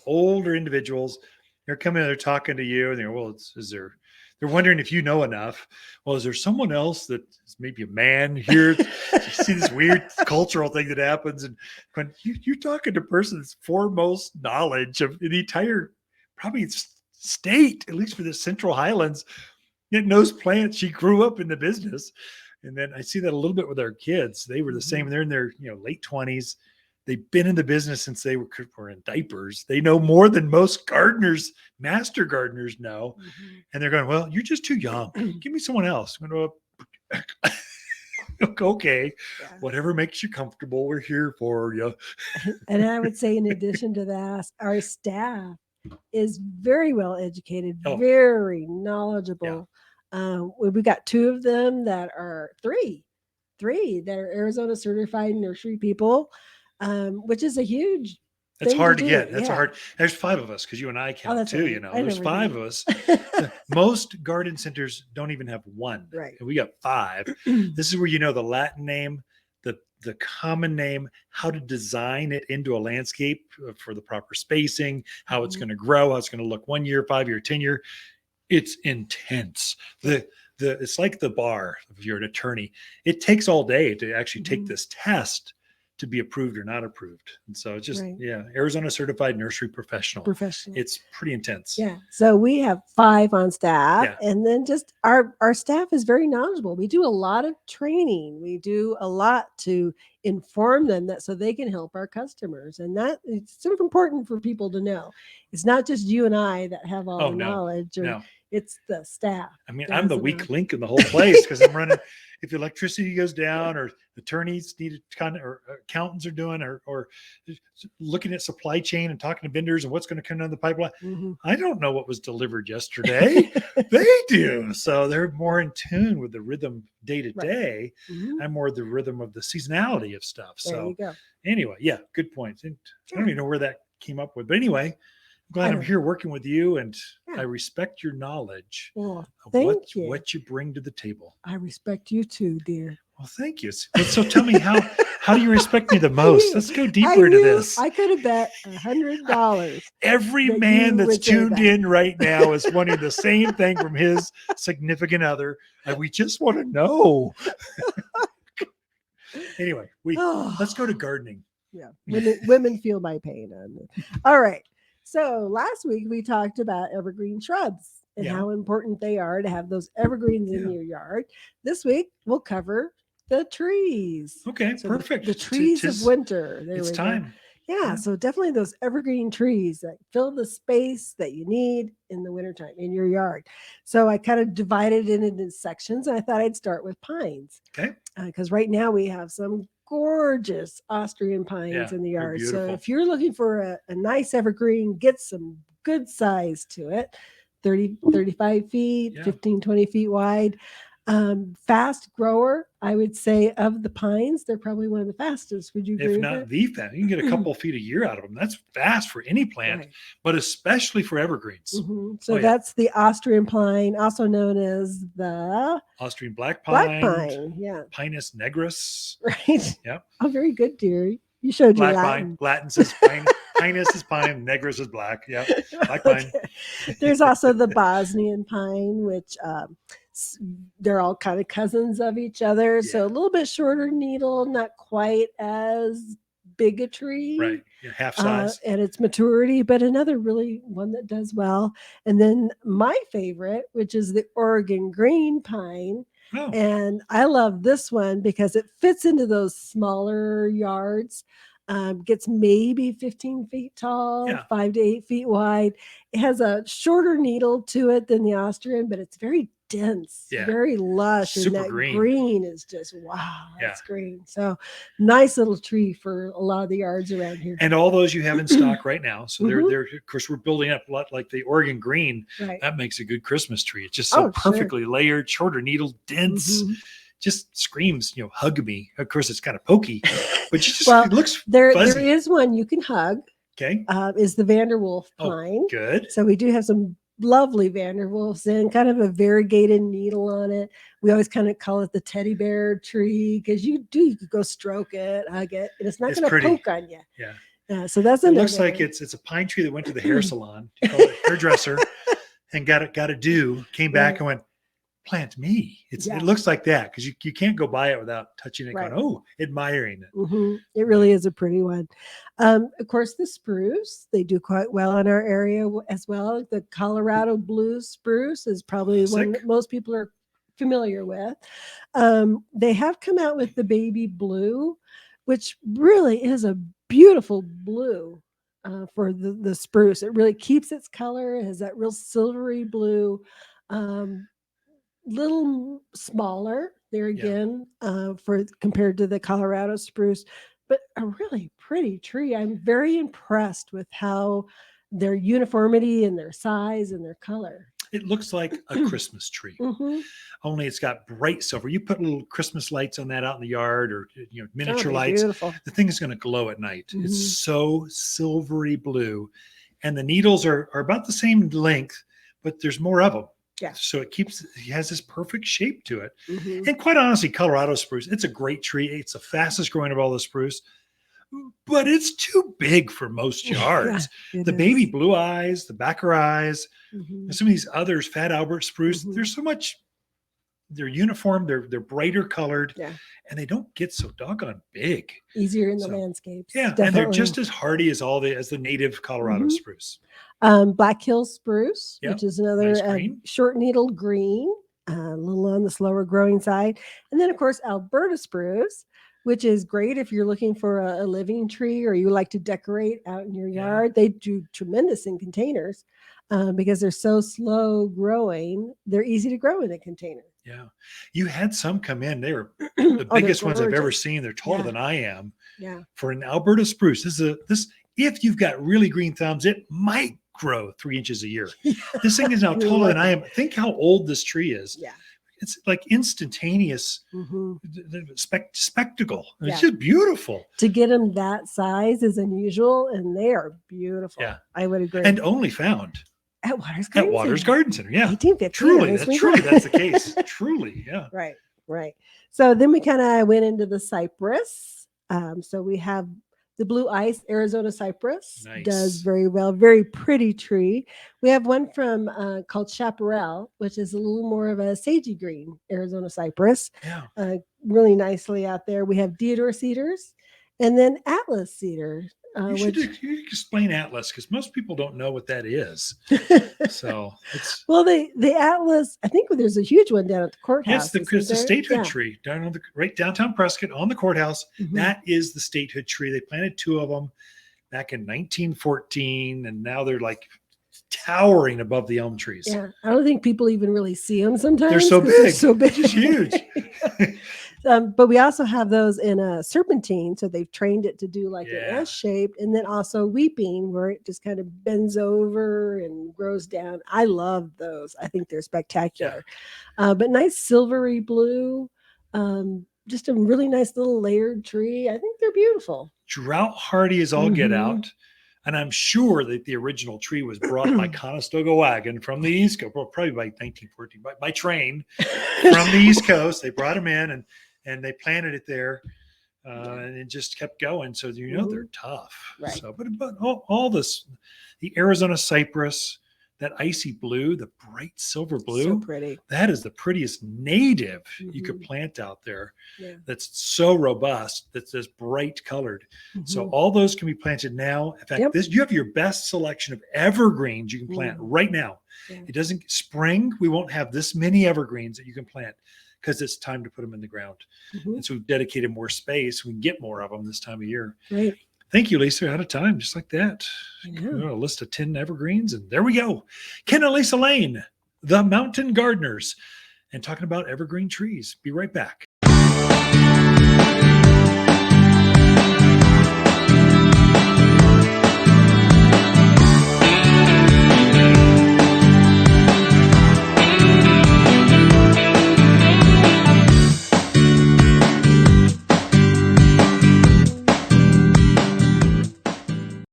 older individuals. They're coming, they're talking to you, and they're, well, they're wondering if you know enough. Well, is there someone else that is maybe a man here? You see this weird cultural thing that happens. And when you're talking to a person that's foremost knowledge of the entire, probably state, at least for the Central Highlands, it knows plants. She grew up in the business. And then I see that a little bit with our kids. They were the same. They're in their late 20s. They've been in the business since they were in diapers. They know more than most gardeners, master gardeners know. And they're going, well, you're just too young. Give me someone else. I'm going, okay, whatever makes you comfortable, we're here for you. And I would say, in addition to that, our staff is very well educated, very knowledgeable. We got two of them that are three that are Arizona certified nursery people, which is a huge. That's hard to get. That's hard. There's 5 of us because you and I count too. Right. There's 5 of us. Most garden centers don't even have 1. Right. And we got 5. This is where the Latin name, the common name, how to design it into a landscape for the proper spacing, how it's going to grow, how it's going to look 1 year, 5 year, 10 year. It's intense. It's like the bar. If you're an attorney, it takes all day to actually take this test to be approved or not approved. And so it's just, Arizona certified nursery professional. It's pretty intense. Yeah. So we have 5 on staff, and then just our staff is very knowledgeable. We do a lot of training. We do a lot to inform them so they can help our customers. And that it's sort of important for people to know. It's not just you and I that have all the knowledge. It's the staff. I mean, I'm the weak link in the whole place because I'm running. If electricity goes down, or attorneys need to or accountants are doing, or looking at supply chain and talking to vendors and what's going to come down the pipeline. I don't know what was delivered yesterday. They do. So they're more in tune with the rhythm day to day. I'm more the rhythm of the seasonality of stuff. So anyway, good point. And I don't even know where that came up with, but anyway, I'm glad I'm here working with you, and I respect your knowledge of what you bring to the table. I respect you too, dear. Well, thank you. So tell me, how do you respect me the most? Let's go deeper into this. I could have bet $100. Every man that's tuned in right now is wanting the same thing from his significant other, and we just want to know. Anyway, let's go to gardening. Yeah, women feel my pain on it. All right. So last week we talked about evergreen shrubs and how important they are to have those evergreens in your yard. This week we'll cover the trees. Okay, so perfect. The trees of winter. It's time. Yeah, so definitely those evergreen trees that fill the space that you need in the wintertime in your yard. So I kind of divided it into sections, and I thought I'd start with pines. Okay. Because right now we have some gorgeous Austrian pines in the yard. So if you're looking for a nice evergreen, get some good size to it, 35 feet, 15, 20 feet wide. Fast grower, I would say, of the pines, they're probably one of the fastest. Would you agree? If not the fast, you can get a couple of feet a year out of them. That's fast for any plant, but especially for evergreens. So that's the Austrian pine, also known as the Austrian black pine. Pinus nigrus. Right. Yep. Oh, very good, dear. You showed black your Latin. Pine. Latin says pine. Pinus is pine. Nigrus is black. Yep. Black pine. There's also the Bosnian pine, which they're all kind of cousins of each other. So a little bit shorter needle, not quite as big a tree. Right. Half size. And its maturity, but another really one that does well. And then my favorite, which is the Oregon green pine. Oh. And I love this one because it fits into those smaller yards. Gets maybe 15 feet tall, 5 to 8 feet wide. It has a shorter needle to it than the Austrian, but it's very dense, very lush. Super and that green is just, wow, that's green. So nice little tree for a lot of the yards around here. And all those you have in stock right now. So they're of course, we're building up a lot like the Oregon green. Right. That makes a good Christmas tree. It's just so perfectly layered, shorter needle, dense. Just screams, hug me. Of course, it's kind of pokey, but it looks fuzzy. There is one you can hug. Okay. Is the Vanderwolf pine. Oh, good. So we do have some lovely Vanderwolfs and kind of a variegated needle on it. We always kind of call it the teddy bear tree because you could go stroke it, hug it, and it's not going to poke on you. Yeah. Yeah, so that's it looks like it's a pine tree that went to the hair salon, hairdresser, and got a do, came back and went, plant me. It looks like that because you can't go by it without touching it, going, oh, admiring it. It really is a pretty one. Of course, the spruce, they do quite well in our area as well. The Colorado blue spruce is probably one that most people are familiar with. They have come out with the baby blue, which really is a beautiful blue for the spruce. It really keeps its color. It has that real silvery blue. Little smaller there again for compared to the Colorado spruce, but a really pretty tree. I'm very impressed with how their uniformity and their size and their color. It looks like a Christmas tree, only it's got bright silver. You put little Christmas lights on that out in the yard, or miniature lights. Beautiful. The thing is going to glow at night. It's so silvery blue, and the needles are about the same length, but there's more of them. Yeah. So it has this perfect shape to it. And quite honestly, Colorado spruce, it's a great tree. It's the fastest growing of all the spruce, but it's too big for most yards. The baby blue eyes, the backer eyes, some of these others, Fat Albert spruce, there's so much, they're uniform, they're brighter colored, and they don't get so doggone big. Easier in the landscapes. Yeah, definitely. And they're just as hardy as as the native Colorado spruce. Black Hill spruce, which is another nice short needle green, a little on the slower growing side. And then, of course, Alberta spruce, which is great if you're looking for a living tree or you like to decorate out in your yard. They do tremendous in containers because they're so slow growing. They're easy to grow in a container. Yeah. You had some come in. They were the biggest ones I've ever seen. They're taller than I am. Yeah. For an Alberta spruce, if you've got really green thumbs, it might grow 3 inches a year. This thing is now taller than I am. Think how old this tree is. Yeah. It's like instantaneous spectacle. It's just beautiful. To get them that size is unusual, and they are beautiful. Yeah. I would agree. And only found at Waters Garden Center. Yeah. 1850. Truly, that's the case. Truly, yeah. Right. So then we kind of went into the cypress. So we have the blue ice Arizona cypress. Does very well. Very pretty tree. We have one from called Chaparral, which is a little more of a sagey green Arizona cypress. Yeah. Really nicely out there. We have Deodar cedars, and then Atlas cedar. You should explain Atlas because most people don't know what that is. So it's the Atlas. I think there's a huge one down at the courthouse. Yes, it's the statehood tree down on right downtown Prescott on the courthouse. That is the statehood tree. They planted 2 of them back in 1914, and now they're like towering above the elm trees. Yeah, I don't think people even really see them sometimes. They're so big. They're so big, it's huge. But we also have those in a serpentine, so they've trained it to do like an S shape, and then also weeping, where it just kind of bends over and grows down. I love those. I think they're spectacular. But nice silvery blue, just a really nice little layered tree. I think they're beautiful. Drought hardy as all get out. And I'm sure that the original tree was brought by Conestoga wagon from the East Coast, probably by 1914, by train from the East Coast. They brought them in and they planted it there, and it just kept going. So they're tough. Right. So, but all this, the Arizona cypress, that icy blue, the bright silver blue, so pretty. That is the prettiest native you could plant out there. Yeah. That's so robust, that's this bright colored. So all those can be planted now. In fact, you have your best selection of evergreens you can plant right now. Yeah. It doesn't spring. We won't have this many evergreens that you can plant because it's time to put them in the ground. And so we've dedicated more space. We can get more of them this time of year. Right. Thank you, Lisa. Out of time, just like that. A list of 10 evergreens, and there we go. Ken and Lisa Lane, the Mountain Gardeners, and talking about evergreen trees. Be right back.